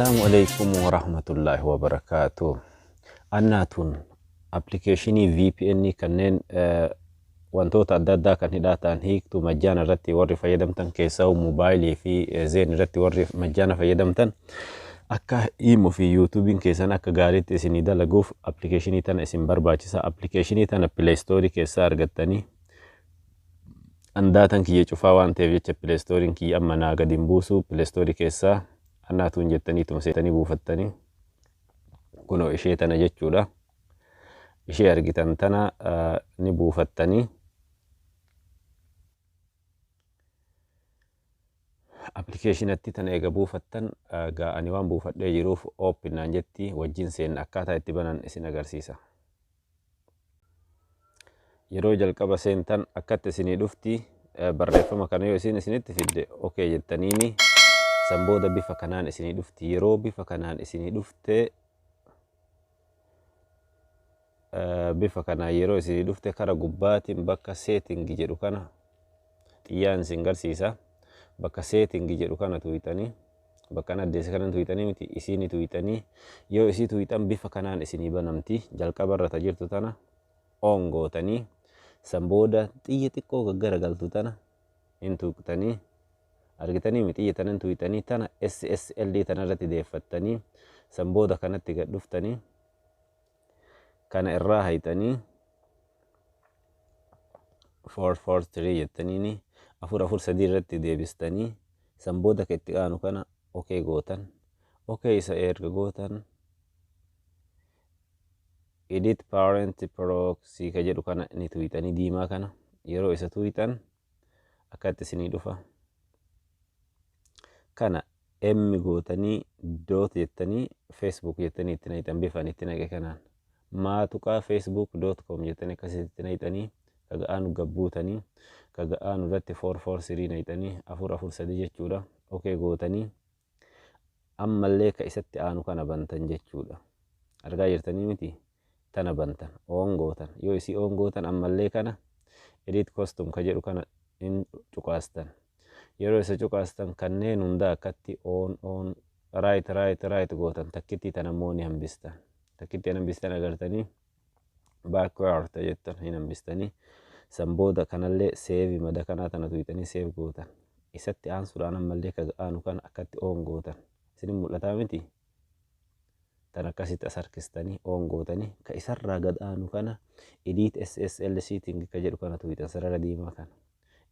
Assalamualaikum warahmatullahi wabarakatuh. Annatun applicationii VPN kanneen wantoota adda addaa kan hidhaatan hiiktuu majjaana irratti warri fayyadamtan keessaa mobaayilii fi zeen irratti warri majjaana fayyadamtan akka IMO fi YouTubein keessan akka gaariitti isinii dalaguuf applicationii tana isin barbaachisa. Applicationii tana Play Store keessaa argattanii andaatan kiyya cufaa waan ta'eef jecha Play Storein kiyya amma naa gadi hin buusu. Play Store keessaa annatuun jettanii tumseetanii buufattanii kunoo ishee tana jechuudha. Ishee argitan tana ni buufattanii applicationatti tana eega buufattan ga'anii waan buufadhee jiruuf open naan jetti wajjin seen akkaataa itti banan isin agarsiisa. Yeroo jalqaba seentan akkatti isinii dhufti barreeffama kana yoo isinitti fidde okay jettaniini san booda bifa kanaan isinii dhufti. Yeroo bifa kanaan isinii dhufte bifa kanaan yeroo isinii dhufte kara gubbaatiin bakka setting jedhu kana xiyyaan isin agarsiisa. Bakka setting jedhu kana tuqxanii bakka addeessa kana tuqxanii miti isinii tuqxanii yoo isii tuqxan bifa kanaan isinii banamti. Jalqaba irra jirtu tana on gootanii san booda xiyya xiqqoo gaggaragaltu tana hin tuqxanii argitanii miti xiyya tana tuqxanii tana SSL tana irratti deeffattanii san booda kanatti gad dhuftanii kana irraa hayxanii 443 jettaniini 443 irratti deebistanii san booda ka itti aanu kana okay gootan. Okay isa erga gootan edit parent proxy ka jedhu kana ni tuqxanii diimaa kana yeroo isa tuqxan akkatti isinii dhufa. Kana m gootanii dot jettanii Facebook jettanii itti naqxan bifaan itti naqe kanaan maatuqaa facebook.com jettanii akkasitti itti naqxanii kaga'aanu gabbuutanii kaga'aanu irratti 443 naqxanii 443 jechuudha. Okay gootanii ammallee ka isatti aanu kana bantan jechuudha. Argaa jirtanii miti tana bantan on gootan. Yoo isii on gootan ammallee kana edit custom ka jedhu kana in cuqaastan. Yeroo isa cuqaastan kanneen hundaa akkatti on right gootan takkitti tana immoo ni hambistan. Takkitti hambistan agartanii backward jettan hin hambistanii san booda kanallee save mada kanaa tana tuqxanii save gootan. Isatti aansuudhaan ammallee ka aanu kana akkatti on gootan. Isin mul'ataa miti tan akkasitti as harkistanii on gootanii ka isarraa gad aanu kana edit SSL setting ka jedhu kana tuqxan sarara diimaa kana.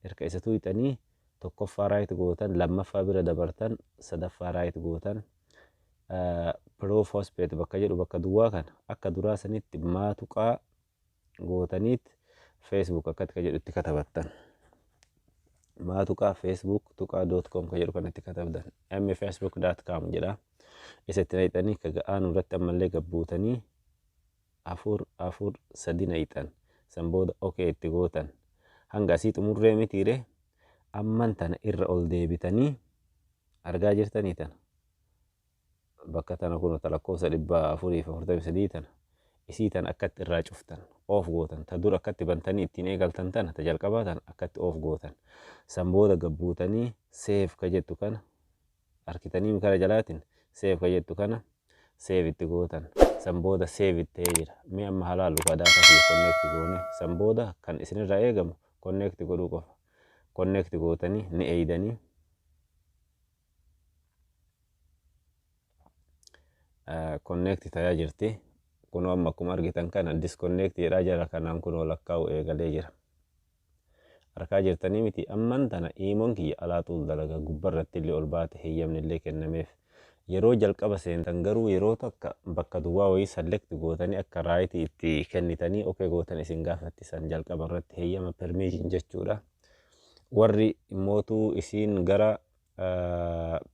Erga isa tuqxanii tokkoffaa right gootan lammaffaa bira dabartan sadaffaa right gootan pro phosphate bakka jedhu bakka duwwaa kana akka duraa sanitti maatuqaa gootaniit Facebook akkatti ka jedhu itti katabattan. Maatuqaa facebook.com ka jedhu kanatti katabdan mfacebook.com jedha. Isatti naqxanii kaga'aanu irratti ammallee gabbuutanii 443 naqxan san booda okay itti gootan. Hanga asii xumurree mitiire amman tana irra ol deebitanii argaa jirtanii tana bakka tana kun lakkoofsa 443 tana isii tana akkatti irraa cuftan off gootan. Ta dur akkatti bantanii ittiin eegaltan tana ta jalqabaa tana akkatti off gootan. San booda gabbuutanii save ka jettu kana arkitanii kara jalaatiin save ka jettu kana save itti gootan. San booda save itti jira. Mee amma halaalu ka daataa fi connect goone san booda kan isinirraa eegamu connect godhuu qofa. Connect gootanii ni eeydanii connect tayaa jirti. Kunoo amma akkuma argitan kana disconnect jedhaa jira kanaan kunoo lakkaa'u eegalee jira. Argaa jirtanii miti amman tana IMOn kiyya alaatuu dalaga gubbarratti illee ol baate heeyyamni illee kennameef. Yeroo jalqaba seentan garuu yeroo takka bakka duwwaa wayii select gootanii akka right itti kennitanii okay gootan isin gaafattisan jalqaba irratti heeyyama permission jechuudha. Warri immootuu isin gara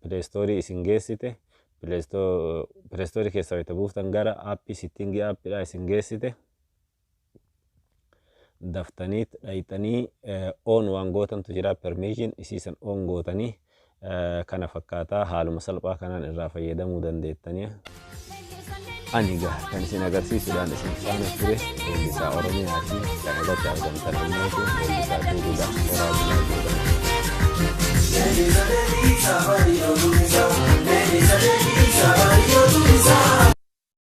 Play Store isin geessite Play Store keessaa itti buuftan gara aappii setting aappiidha isin geessite daftaniit dhayxanii on waan gootantu jira permission isiisan on gootanii kana fakkaataa haaluma salphaa kanaan irraa fayyadamuu dandeettanii. Ani kan isin agarsiisuudhaan isin faana ture weellisaa Oromiyaa fi kan irratti argamtan ammoo weellisaa Duuduudha.